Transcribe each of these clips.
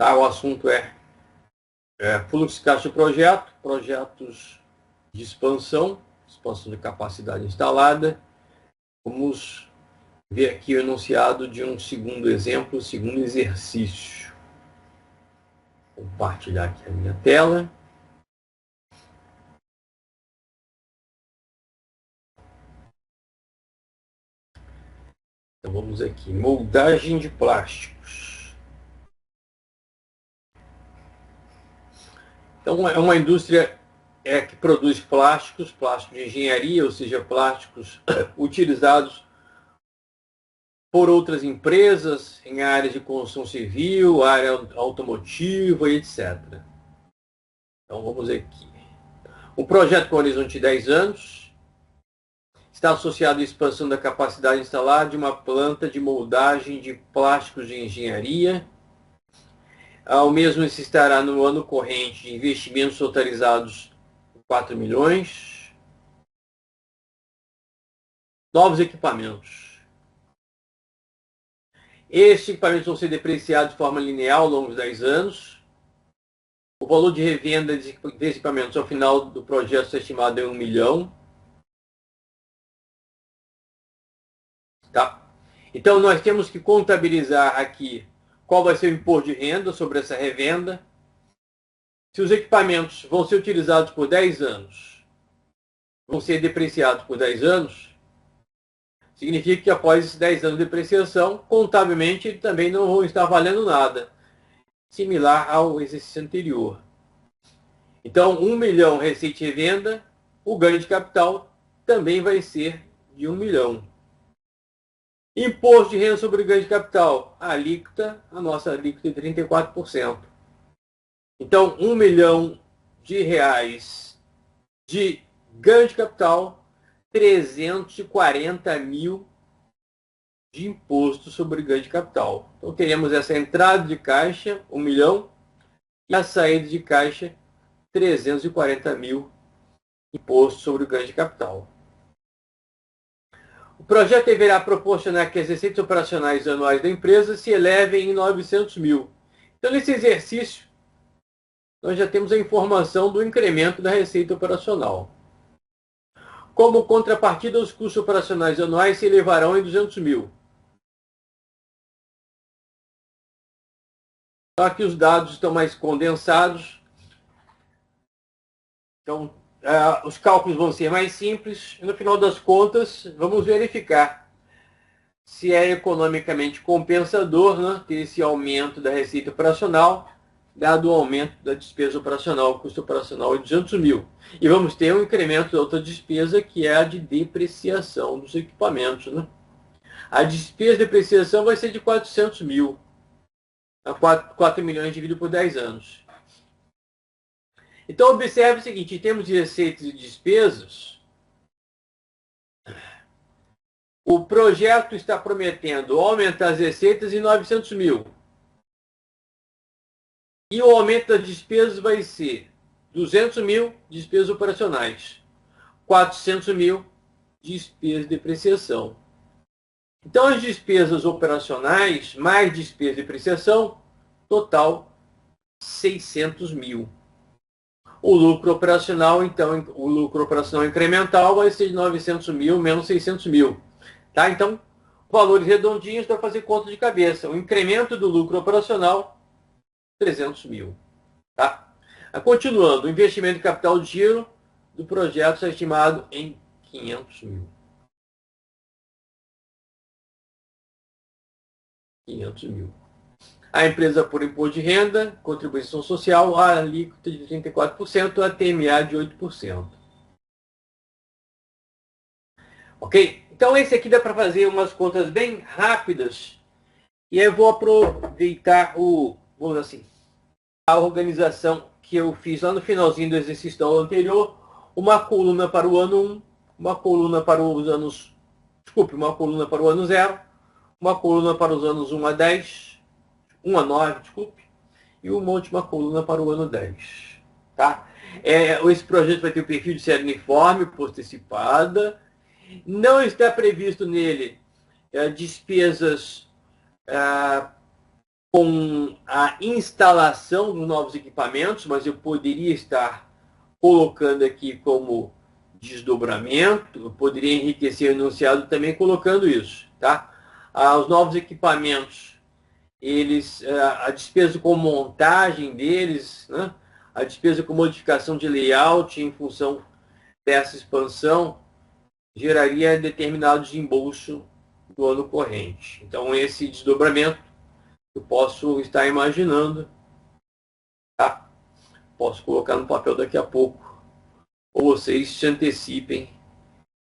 Tá? O assunto é fluxo de caixa de projeto, projetos de expansão de capacidade instalada. Vamos ver aqui o enunciado de um segundo exemplo, segundo exercício. Vou compartilhar aqui a minha tela. Então vamos aqui, moldagem de plásticos. Então é uma indústria que produz plásticos de engenharia, ou seja, plásticos utilizados por outras empresas em áreas de construção civil, área automotiva e etc. Então vamos aqui. O projeto com horizonte de 10 anos está associado à expansão da capacidade instalada de uma planta de moldagem de plásticos de engenharia. O mesmo necessitará no ano corrente de investimentos totalizados 4 milhões. Novos equipamentos. Estes equipamentos vão ser depreciados de forma linear ao longo dos 10 anos. O valor de revenda desses equipamentos ao final do projeto está estimado em 1 milhão. Tá? Então, nós temos que contabilizar aqui qual vai ser o imposto de renda sobre essa revenda. Se os equipamentos vão ser utilizados por 10 anos, vão ser depreciados por 10 anos, significa que após esses 10 anos de depreciação, contabilmente também não vão estar valendo nada, similar ao exercício anterior. Então, 1 milhão receita e venda, o ganho de capital também vai ser de 1 milhão. Imposto de renda sobre ganho de capital, a nossa alíquota é 34%. Então, 1 milhão de reais de ganho de capital, 340 mil de imposto sobre ganho de capital. Então, teremos essa entrada de caixa, 1 milhão, e a saída de caixa, 340 mil imposto sobre o ganho de capital. O projeto deverá proporcionar que as receitas operacionais anuais da empresa se elevem em 900 mil. Então, nesse exercício, nós já temos a informação do incremento da receita operacional. Como contrapartida, os custos operacionais anuais se elevarão em 200 mil. Então, aqui os dados estão mais condensados. Então, os cálculos vão ser mais simples. E no final das contas, vamos verificar se é economicamente compensador, né, ter esse aumento da receita operacional, dado o aumento da despesa operacional, o custo operacional de 200 mil. E vamos ter um incremento da outra despesa, que é a de depreciação dos equipamentos. Né? A despesa de depreciação vai ser de 400 mil. 4 milhões dividido por 10 anos. Então, observe o seguinte, em termos de receitas e despesas, o projeto está prometendo aumentar as receitas em 900 mil. E o aumento das despesas vai ser 200 mil despesas operacionais, 400 mil despesas de depreciação. Então, as despesas operacionais mais despesa de depreciação, total 600 mil. O lucro operacional, então, o lucro operacional incremental vai ser de 900 mil menos 600 mil. Tá? Então, valores redondinhos para fazer conta de cabeça. O incremento do lucro operacional, 300 mil. Tá? Continuando, o investimento de capital de giro do projeto está estimado em 500 mil. 500 mil. A empresa por imposto de renda, contribuição social, a alíquota de 34%, a TMA de 8%. Ok? Então, esse aqui dá para fazer umas contas bem rápidas. E eu vou aproveitar vamos assim, a organização que eu fiz lá no finalzinho do exercício anterior. Uma coluna para o ano 1, uma coluna para os anos... Desculpe, uma coluna para o ano 0, uma coluna para os anos 1 a 10... 1 a 9, desculpe, e uma última coluna para o ano 10. Tá? Esse projeto vai ter o perfil de série uniforme, postecipada. Não está previsto nele despesas com a instalação dos novos equipamentos, mas eu poderia estar colocando aqui como desdobramento, eu poderia enriquecer o enunciado também colocando isso, tá? Os novos equipamentos, eles, a despesa com montagem deles, né? A despesa com modificação de layout em função dessa expansão, geraria determinado desembolso do ano corrente. Então, esse desdobramento eu posso estar imaginando, tá? Posso colocar no papel daqui a pouco, ou vocês se antecipem.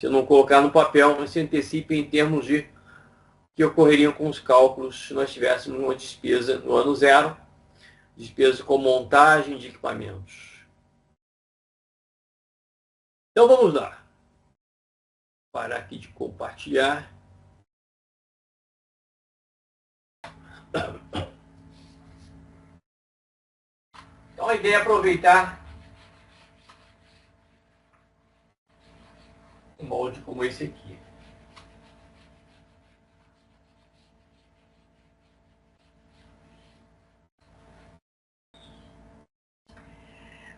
Se eu não colocar no papel, mas se antecipem em termos de que ocorreriam com os cálculos se nós tivéssemos uma despesa no ano zero, despesa com montagem de equipamentos. Então vamos lá. Parar aqui de compartilhar. Então a ideia é aproveitar um molde como esse aqui.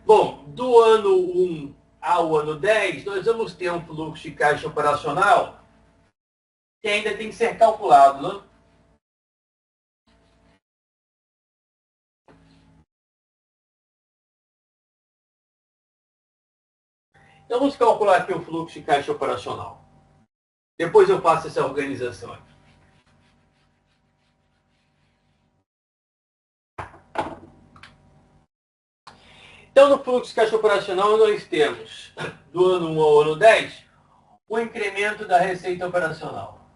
Bom, do ano 1 ao ano 10, nós vamos ter um fluxo de caixa operacional que ainda tem que ser calculado, né? Então vamos calcular aqui o fluxo de caixa operacional. Depois eu faço essa organização aqui. Então, no fluxo de caixa operacional, nós temos, do ano 1 ao ano 10, o incremento da receita operacional.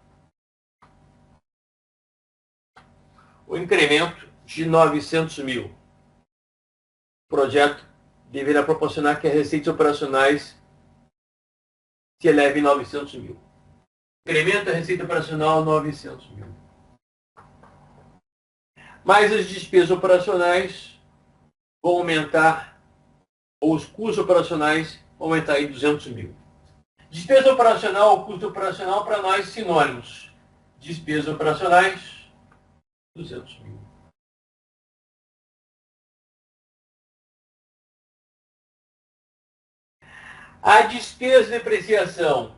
O incremento de 900 mil. O projeto deverá proporcionar que as receitas operacionais se elevem 900 mil. Incremento da receita operacional 900 mil. Mas as despesas operacionais vão aumentar, ou os custos operacionais vão aumentar em 200 mil. Despesa operacional, custo operacional, para nós, sinônimos. Despesas operacionais, 200 mil. A despesa de depreciação.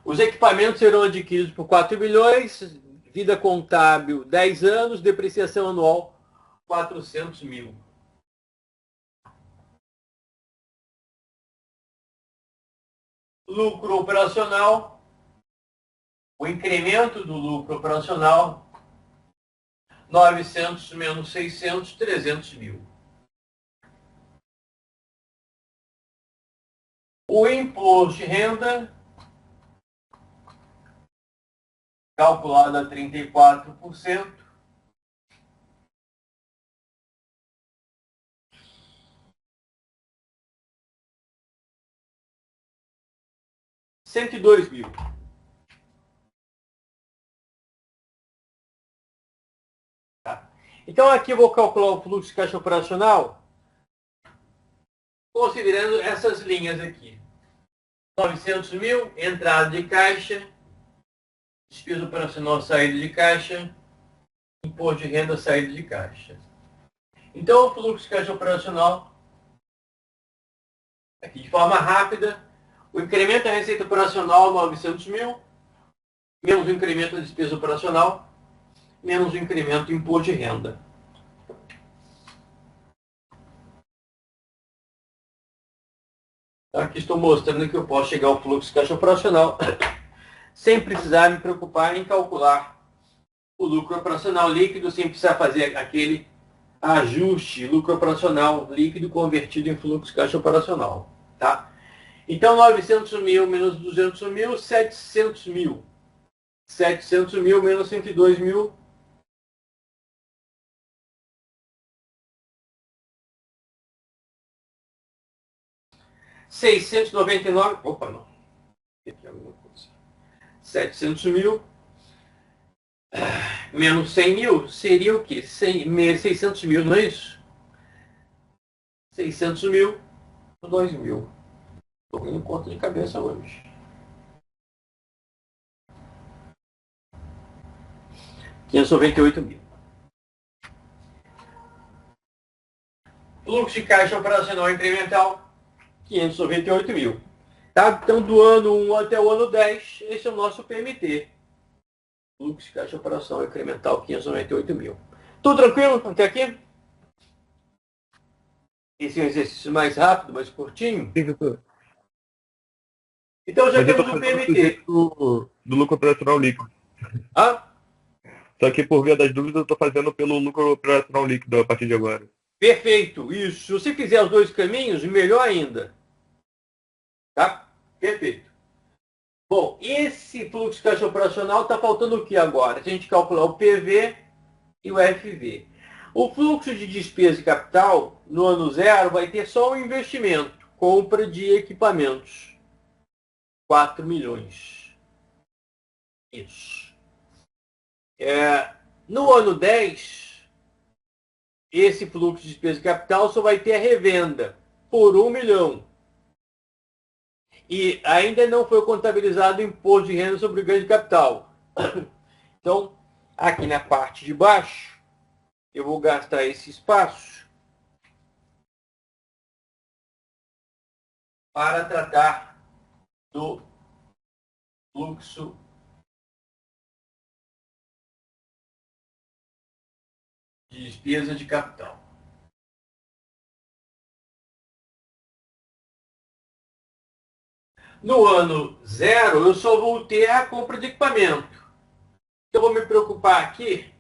Os equipamentos serão adquiridos por 4 bilhões, vida contábil 10 anos, depreciação anual 400 mil. Lucro operacional, o incremento do lucro operacional, 900 menos 600, 300 mil. O imposto de renda, calculado a 34%, R$ 102 mil. Tá. Então aqui eu vou calcular o fluxo de caixa operacional considerando essas linhas aqui. 900 mil, entrada de caixa, despesa operacional, saída de caixa, imposto de renda, saída de caixa. Então, o fluxo de caixa operacional, aqui de forma rápida, o incremento da receita operacional, 900 mil, menos o incremento da despesa operacional, menos o incremento do imposto de renda. Aqui estou mostrando que eu posso chegar ao fluxo de caixa operacional sem precisar me preocupar em calcular o lucro operacional líquido, sem precisar fazer aquele ajuste lucro operacional líquido convertido em fluxo de caixa operacional. Tá? Então, 900 mil menos 200 mil, 700 mil. 700 mil menos 102 mil. R$ 699. Opa, não. Aqui alguma coisa. 700 mil menos 100 mil seria o quê? 600 mil, não é isso? 600 mil, 2 mil. Estou indo conta de cabeça hoje. R$ 598.000. Fluxo de caixa operacional incremental, 598.000. Tá? Então, do ano 1 até o ano 10, esse é o nosso PMT. Fluxo de caixa operacional incremental, 598.000. Tudo tranquilo até aqui? Esse é um exercício mais rápido, mais curtinho. Sim, doutor. Então, já Mas eu tô temos o fazendo do PMT. jeito do lucro operacional líquido. Ah, Só que por via das dúvidas eu tô fazendo pelo lucro operacional líquido a partir de agora. perfeito, isso. Se você fizer os dois caminhos, melhor ainda. Tá? Perfeito. Bom, esse fluxo de caixa operacional está faltando o que agora? Se a gente calcular o PV e o FV. O fluxo de despesa de capital no ano zero vai ter só um investimento, compra de equipamentos. 4 milhões. Isso. No ano 10, esse fluxo de despesa de capital só vai ter a revenda por 1 milhão. E ainda não foi contabilizado o imposto de renda sobre o ganho de capital. Então, aqui na parte de baixo, eu vou gastar esse espaço para tratar do fluxo de despesa de capital. No ano zero, eu só vou ter a compra de equipamento. Eu vou me preocupar aqui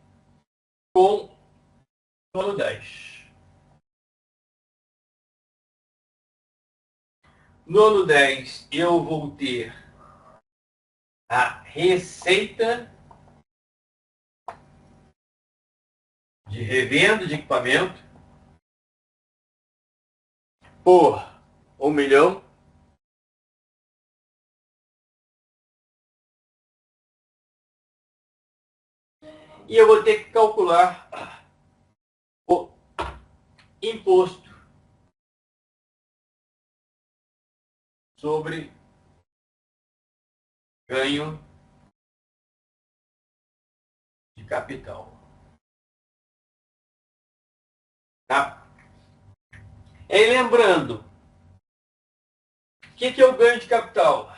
com o ano 10. No ano 10, eu vou ter a receita de revenda de equipamento por 1 milhão. E eu vou ter que calcular o imposto sobre ganho de capital. Tá? E lembrando, o que é o ganho de capital?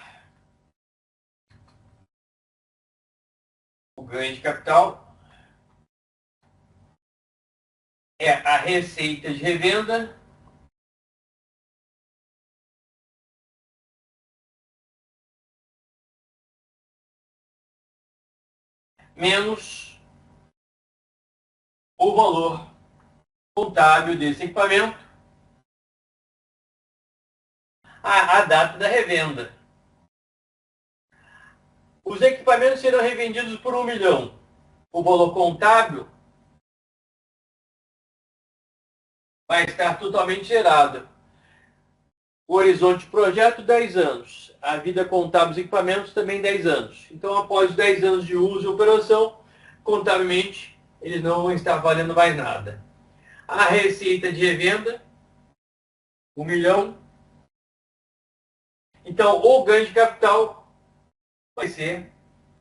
O ganho de capital é a receita de revenda menos o valor contábil desse equipamento à data da revenda. Os equipamentos serão revendidos por 1 milhão. O valor contábil vai estar totalmente gerado. O horizonte de projeto, 10 anos. A vida contábil dos equipamentos, também 10 anos. Então, após 10 anos de uso e operação, contabilmente, eles não vão estar valendo mais nada. A receita de revenda, 1 milhão. Então, o ganho de capital vai ser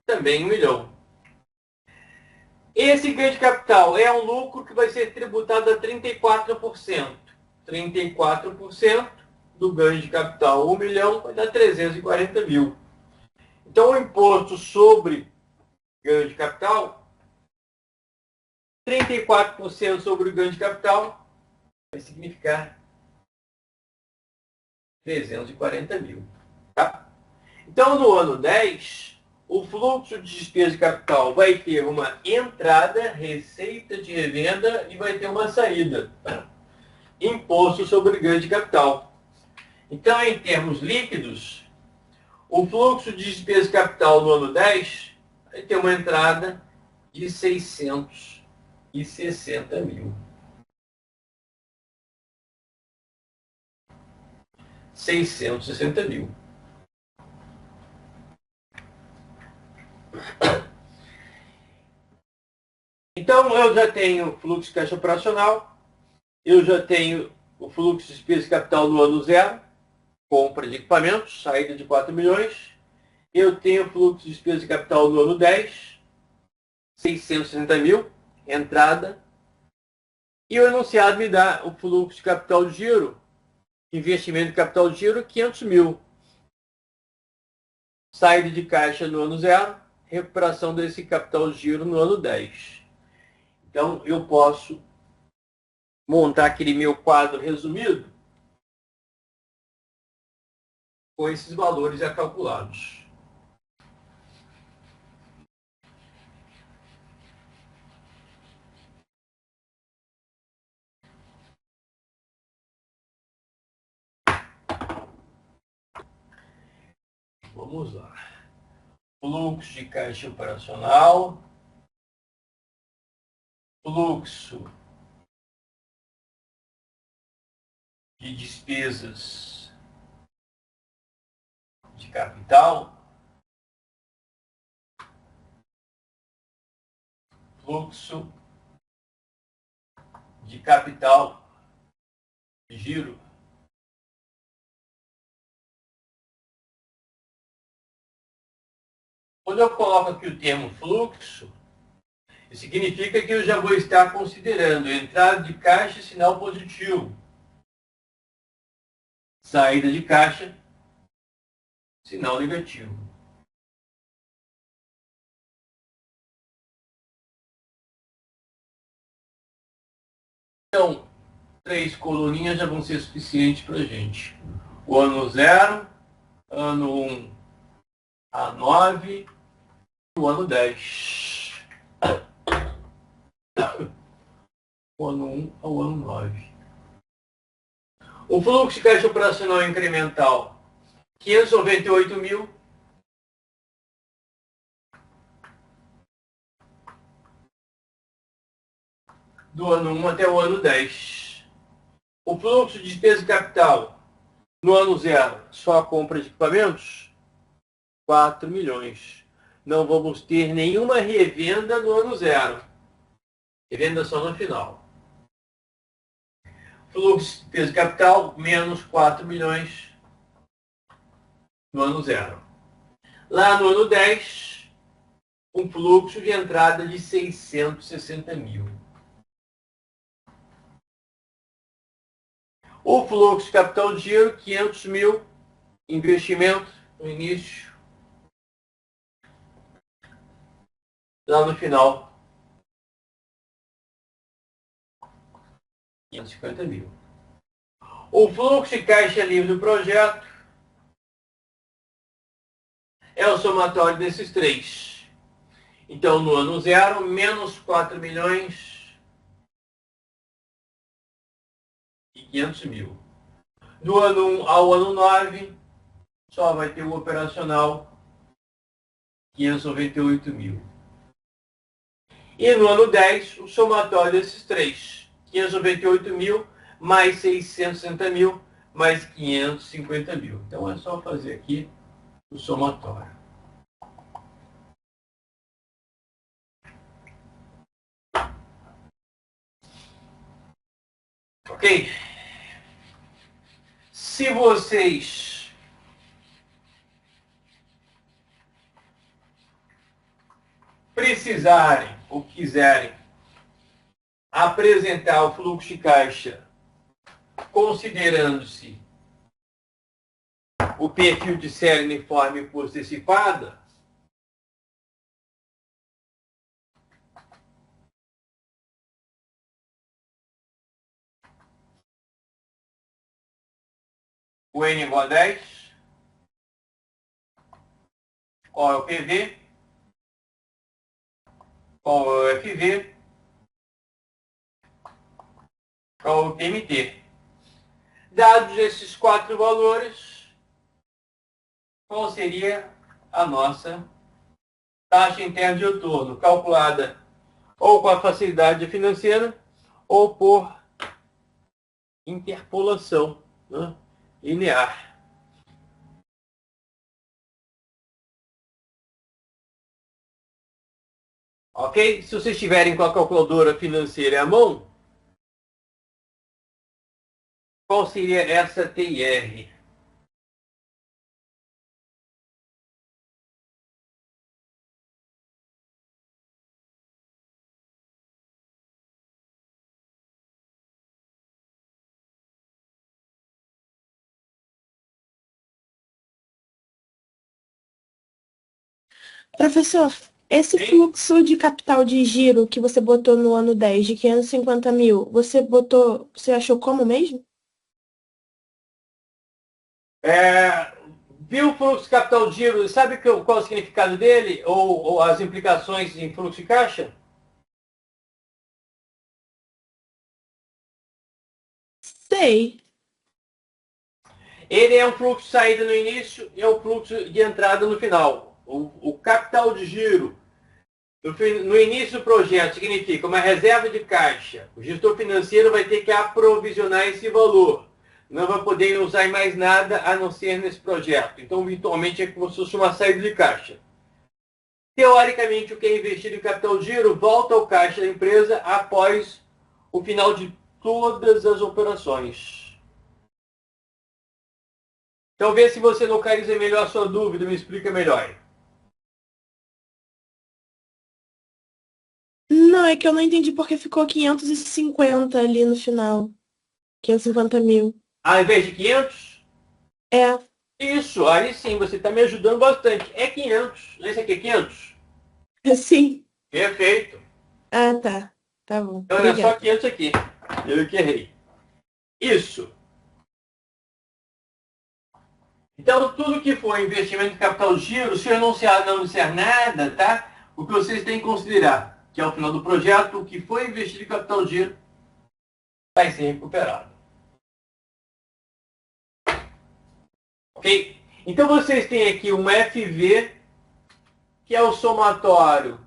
também 1 milhão. Esse ganho de capital é um lucro que vai ser tributado a 34%. 34% do ganho de capital, 1 milhão, vai dar 340 mil. Então, o imposto sobre ganho de capital, 34% sobre o ganho de capital, vai significar 340 mil. Tá? Então, no ano 10, o fluxo de despesa de capital vai ter uma entrada, receita de revenda, e vai ter uma saída, imposto sobre ganho de capital. Então, em termos líquidos, o fluxo de despesa de capital no ano 10 vai ter uma entrada de 660 mil. 660 mil. Então, eu já tenho fluxo de caixa operacional, eu já tenho o fluxo de despesa de capital no ano zero, compra de equipamentos, saída de 4 milhões. Eu tenho fluxo de despesa de capital no ano 10, 660 mil, entrada. E o enunciado me dá o fluxo de capital de giro, investimento de capital de giro, 500 mil. Saída de caixa no ano 0, recuperação desse capital de giro no ano 10. Então, eu posso montar aquele meu quadro resumido com esses valores já calculados. Vamos lá. Fluxo de caixa operacional, fluxo de despesas de capital, fluxo de capital de giro. Quando eu coloco aqui o termo fluxo, significa que eu já vou estar considerando entrada de caixa e sinal positivo, saída de caixa, sinal negativo. Então, 3 coluninhas já vão ser suficientes para a gente. O ano 0, ano 1 a 9, o ano 10. O ano 1 ao ano 9. O fluxo de caixa operacional incremental, 598 mil. Do ano 1 até o ano 10. O fluxo de despesa de capital, no ano 0, só a compra de equipamentos, 4 milhões. Não vamos ter nenhuma revenda no ano 0. Revenda só no final. Fluxo de despesa de capital, menos 4 milhões no ano 0. Lá no ano 10, um fluxo de entrada de 660 mil. O fluxo de capital de giro, 500 mil, investimento no início. Lá no final, 550 mil. O fluxo de caixa livre do projeto é o somatório desses 3. Então, no ano 0, menos 4 milhões e 500 mil. Do ano 1 ao ano 9, só vai ter o operacional, 598 mil. E no ano 10, o somatório desses 3. 598 mil, mais 660 mil, mais 550 mil. Então, é só fazer aqui o somatório. Ok? Se vocês precisarem ou quiserem apresentar o fluxo de caixa considerando-se o perfil de série uniforme post-decipada, o N igual a 10, qual é o PV, qual é o FV, qual é o PMT. Dados esses 4 valores, qual seria a nossa taxa interna de retorno, calculada ou com a facilidade financeira ou por interpolação, né, linear. Ok? Se vocês estiverem com a calculadora financeira à mão, qual seria essa TIR? Professor, esse Hein? fluxo de capital de giro que você botou no ano 10 de 550 mil, você achou como mesmo? Viu o fluxo de capital de giro? Sabe qual é o significado dele? Ou as implicações em fluxo de caixa? Sei. Ele é um fluxo de saída no início e é um fluxo de entrada no final. O capital de giro no início do projeto significa uma reserva de caixa. O gestor financeiro vai ter que aprovisionar esse valor. Não vai poder usar mais nada a não ser nesse projeto. Então, virtualmente, é como se fosse uma saída de caixa. Teoricamente, o que é investido em capital de giro volta ao caixa da empresa após o final de todas as operações. Então, vê se você localiza melhor a sua dúvida, me explica melhor. Não, é que eu não entendi porque ficou 550 ali no final. 550 mil. Ao invés de 500, É, isso, aí sim, você está me ajudando bastante. É 500. Esse aqui é 500? sim. Perfeito. Ah, tá. Tá bom. Então é só Obrigada. 500 aqui. Eu que errei. Isso. Então, tudo que for investimento de capital de giro, se eu não disser nada, tá? O que vocês têm que considerar, que ao final do projeto, o que foi investido em capital de giro vai ser recuperado. Ok? Então, vocês têm aqui um FV, que é o somatório.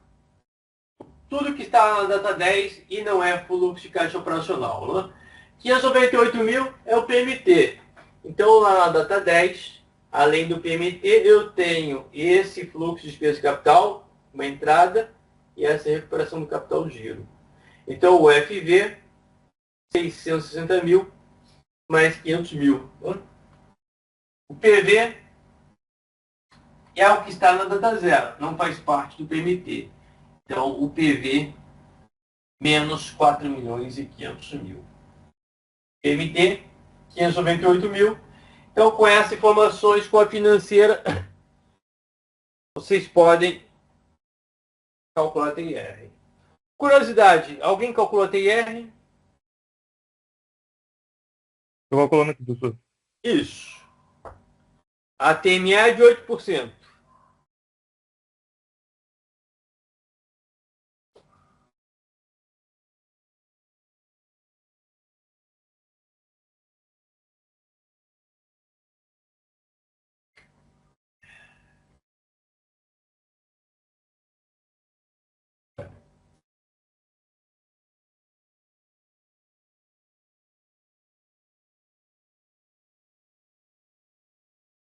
Tudo que está na data 10 e não é fluxo de caixa operacional. Né? 598 mil é o PMT. Então, lá na data 10, além do PMT, eu tenho esse fluxo de despesa de capital, uma entrada, e essa recuperação do capital de giro. Então, o FV, 660 mil, mais 500 mil. Né? O PV é o que está na data 0, não faz parte do PMT. Então, o PV, menos 4 milhões e 500 mil. PMT, 598 mil. Então, com essas informações, com a financeira, vocês podem calcular a TIR. Curiosidade, alguém calculou a TIR? Estou calculando aqui, professor. Isso. A TMA é de 8%.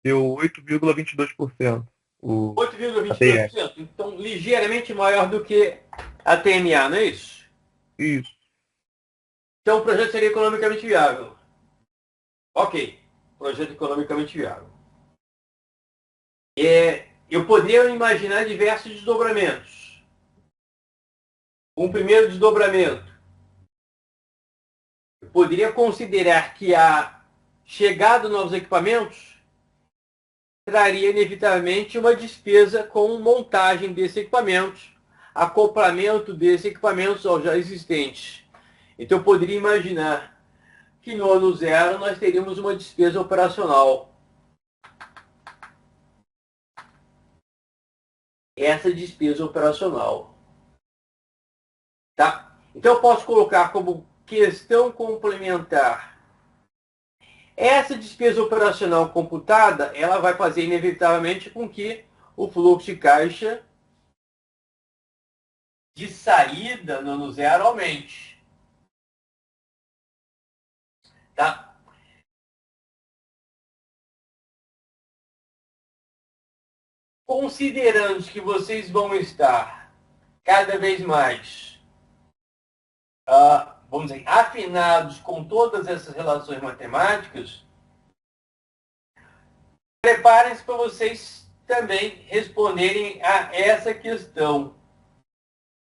Deu 8,22%. A TR. 8,22%. Então, ligeiramente maior do que a TMA, não é isso? Isso. Então, o projeto seria economicamente viável. Ok. Projeto economicamente viável. Eu poderia imaginar diversos desdobramentos. Um primeiro desdobramento. Eu poderia considerar que a chegada de novos equipamentos traria inevitavelmente uma despesa com montagem desses equipamentos, acoplamento desses equipamentos aos já existentes. Então eu poderia imaginar que no ano 0 nós teríamos uma despesa operacional. Essa despesa operacional. Tá? Então eu posso colocar como questão complementar. Essa despesa operacional computada, ela vai fazer inevitavelmente com que o fluxo de caixa de saída no ano 0 aumente. Tá? Considerando que vocês vão estar cada vez mais, vamos dizer, afinados com todas essas relações matemáticas, preparem-se para vocês também responderem a essa questão.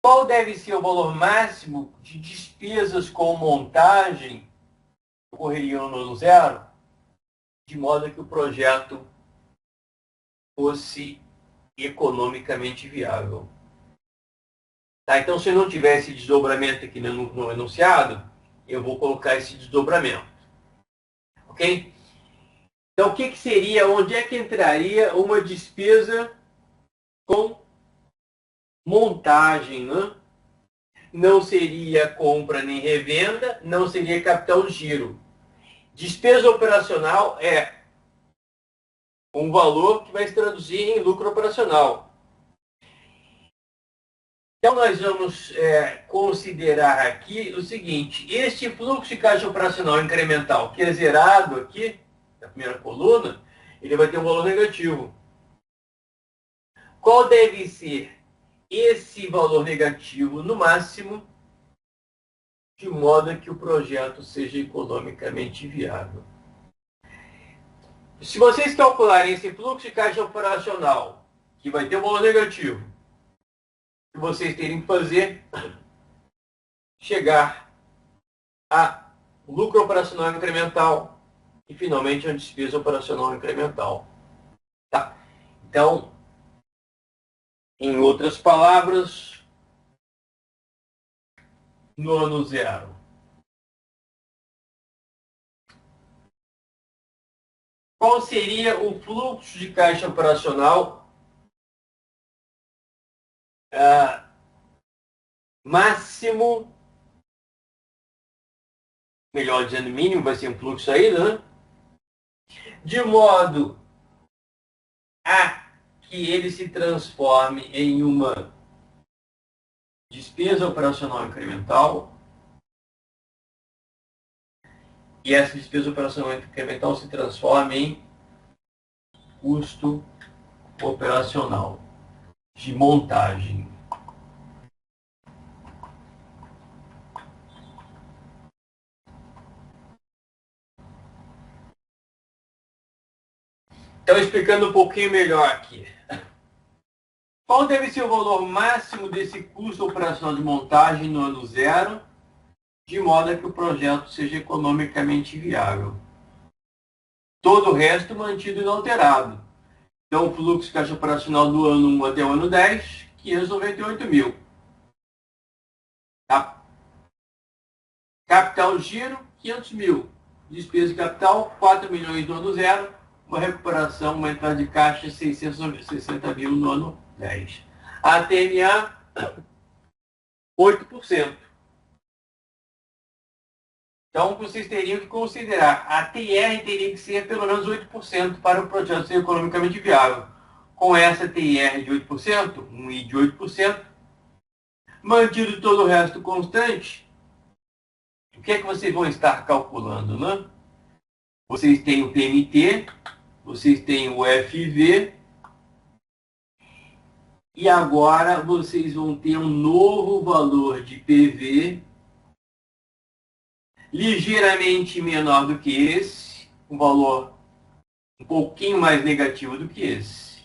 Qual deve ser o valor máximo de despesas com montagem que ocorreriam no ano 0, de modo que o projeto fosse economicamente viável. Tá? Então, se eu não tiver esse desdobramento aqui no enunciado, eu vou colocar esse desdobramento. Ok? Então, o que seria, onde é que entraria uma despesa com montagem, né? Não seria compra nem revenda, não seria capital giro. Despesa operacional é um valor que vai se traduzir em lucro operacional. Então, nós vamos considerar aqui o seguinte: este fluxo de caixa operacional incremental, que é zerado aqui, na primeira coluna, ele vai ter um valor negativo. Qual deve ser esse valor negativo no máximo, de modo que o projeto seja economicamente viável? Se vocês calcularem esse fluxo de caixa operacional, que vai ter um valor negativo, que vocês terem que fazer chegar a lucro operacional incremental e, finalmente, a despesa operacional incremental. Tá? Então, em outras palavras, no ano zero, qual seria o fluxo de caixa operacional máximo, melhor dizendo, mínimo, vai ser um fluxo aí, né? De modo a que ele se transforme em uma despesa operacional incremental, e essa despesa operacional incremental se transforme em custo operacional de montagem. Então, explicando um pouquinho melhor aqui. Qual deve ser o valor máximo desse custo operacional de montagem no ano zero, de modo a que o projeto seja economicamente viável? Todo o resto mantido inalterado. Então, o fluxo de caixa operacional do ano 1 até o ano 10, 598 mil. Tá? Capital giro, 500 mil. Despesa de capital, 4 milhões no ano zero. Uma recuperação, uma entrada de caixa, 660 mil no ano 10. A TMA, 8%. Então, vocês teriam que considerar, a TR teria que ser pelo menos 8% para o projeto ser economicamente viável. Com essa TR de 8%, um I de 8%, mantido todo o resto constante, o que é que vocês vão estar calculando, né? Vocês têm o PMT, vocês têm o FV, e agora vocês vão ter um novo valor de PV, ligeiramente menor do que esse, um valor um pouquinho mais negativo do que esse.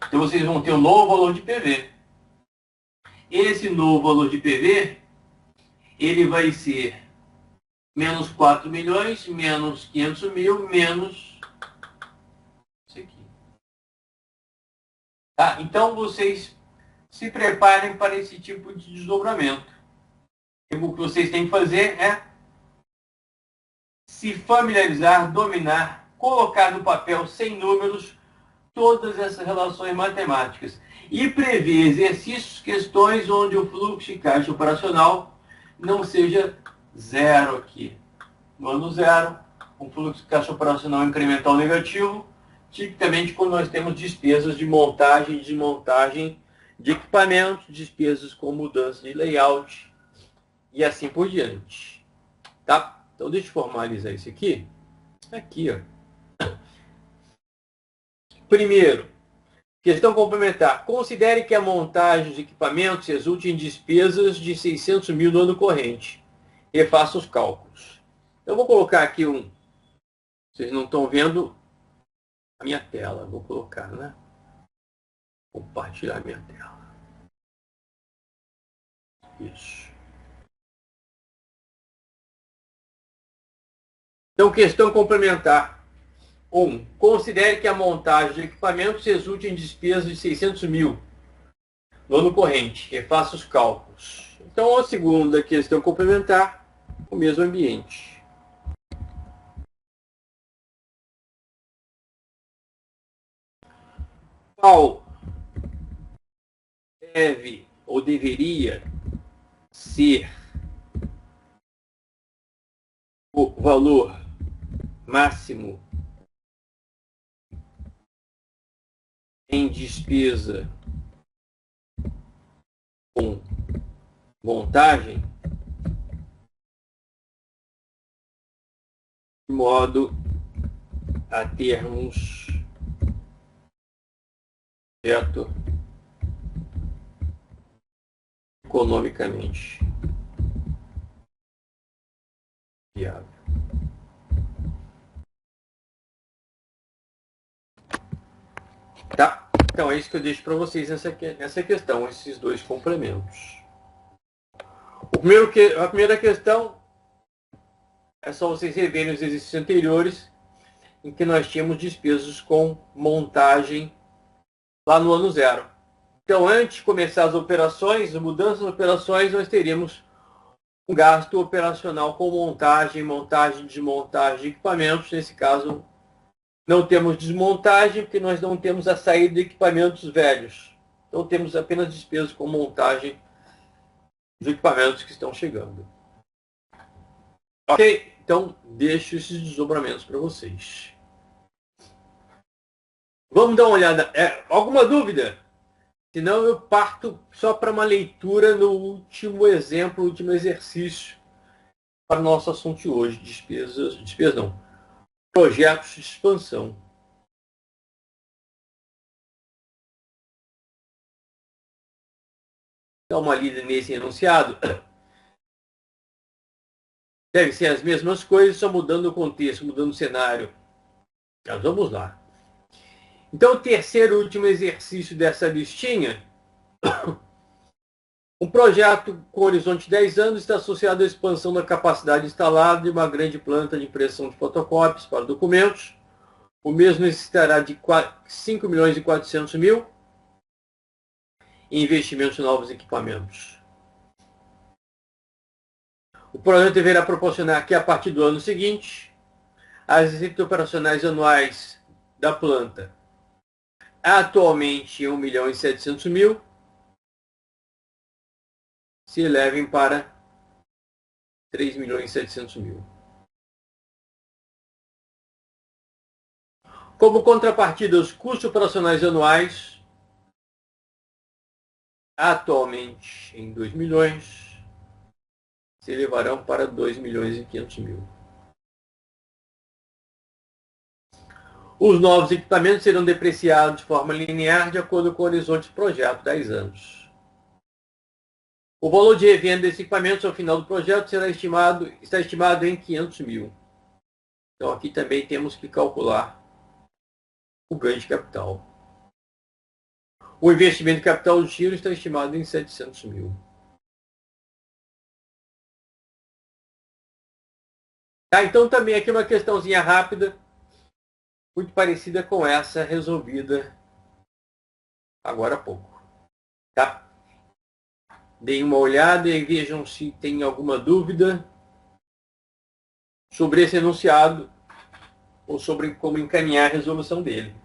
Então vocês vão ter um novo valor de PV. Esse novo valor de PV, ele vai ser menos 4 milhões, menos 500 mil, menos isso aqui. Tá? Então vocês se preparem para esse tipo de desdobramento. O que vocês têm que fazer é se familiarizar, dominar, colocar no papel sem números todas essas relações matemáticas e prever exercícios, questões onde o fluxo de caixa operacional não seja zero aqui. No ano zero, um fluxo de caixa operacional incremental negativo, tipicamente quando nós temos despesas de montagem e desmontagem de equipamentos, despesas com mudança de layout e assim por diante. Tá? Então, deixa eu formalizar isso aqui. Aqui, ó. Primeiro, questão complementar. Considere que a montagem de equipamentos resulte em despesas de 600 mil no ano corrente. Refaça os cálculos. Eu vou colocar aqui um... Vocês não estão vendo a minha tela. Vou colocar, né? Compartilhar minha tela. Isso. Então, questão complementar. Considere que a montagem de equipamentos resulte em despesas de 600 mil no ano corrente. Refaça os cálculos. Então, a segunda questão complementar, o mesmo ambiente. Qual deve ou deveria ser o valor máximo em despesa com montagem, de modo a termos certo economicamente viável. Tá? Então é isso que eu deixo para vocês nessa questão, esses dois complementos. A primeira questão é só vocês reverem os exercícios anteriores em que nós tínhamos despesas com montagem lá no ano zero. Então, antes de começar as operações, mudanças das operações, nós teríamos um gasto operacional com montagem, desmontagem de equipamentos. Nesse caso, não temos desmontagem, porque nós não temos a saída de equipamentos velhos. Então, temos apenas despesas com montagem dos equipamentos que estão chegando. Ok? Então, deixo esses desdobramentos para vocês. Vamos dar uma olhada. Alguma dúvida? Senão eu parto só para uma leitura no último exemplo, último exercício para o nosso assunto de hoje, despesas não, projetos de expansão. Dá uma lida nesse enunciado. Devem ser as mesmas coisas, só mudando o contexto, mudando o cenário. Mas vamos lá. Então, o terceiro e último exercício dessa listinha. Um projeto com horizonte de 10 anos está associado à expansão da capacidade instalada de uma grande planta de impressão de fotocópias para documentos. O mesmo necessitará de 5 milhões e 400 mil em investimentos em novos equipamentos. O projeto deverá proporcionar que, a partir do ano seguinte, as receitas operacionais anuais da planta, atualmente 1 milhão e 700 mil, se elevem para 3 milhões e 700 mil. Como contrapartida, os custos operacionais anuais, atualmente em 2 milhões, se elevarão para 2 milhões e 500 mil. Os novos equipamentos serão depreciados de forma linear de acordo com o horizonte do projeto, 10 anos. O valor de revenda desses equipamentos ao final do projeto está estimado em 500 mil. Então aqui também temos que calcular o ganho de capital. O investimento de capital de giro está estimado em 700 mil. Tá, então também aqui uma questãozinha rápida, muito parecida com essa resolvida agora há pouco. Tá? Deem uma olhada e vejam se tem alguma dúvida sobre esse enunciado ou sobre como encaminhar a resolução dele.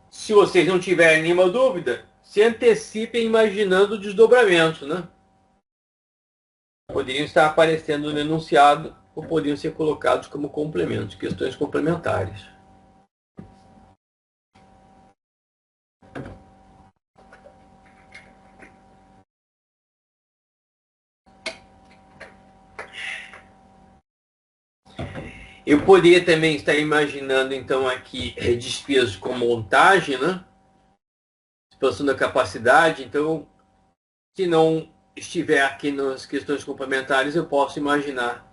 Se vocês não tiverem nenhuma dúvida, se antecipem imaginando o desdobramento, né? Poderiam estar aparecendo no enunciado ou poderiam ser colocados como complementos, questões complementares. Eu poderia também estar imaginando, então, aqui despesas com montagem, né? Expansão da capacidade. Então, se não estiver aqui nas questões complementares, eu posso imaginar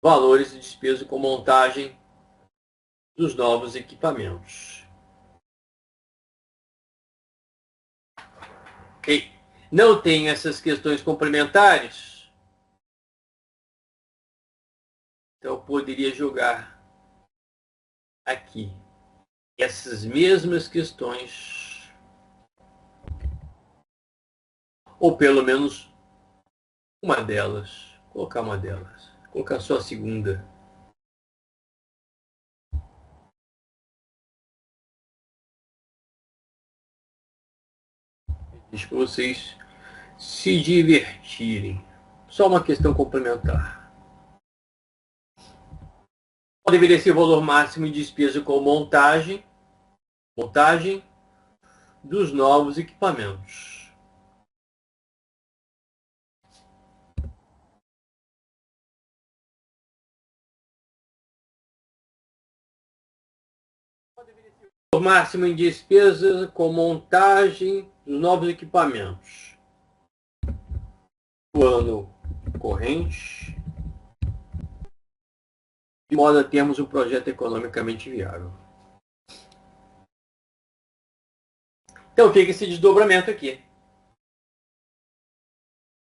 valores de despesa com montagem dos novos equipamentos. Ok? não tem essas questões complementares, então eu poderia jogar aqui essas mesmas questões, ou pelo menos uma delas, colocar uma delas, colocar só a segunda. Deixa para vocês se divertirem. Só uma questão complementar. Deveria ser o valor máximo de despesa com montagem dos novos equipamentos. O valor máximo em despesa com montagem dos novos equipamentos. O ano corrente, de modo a termos um projeto economicamente viável. Então fica esse desdobramento aqui.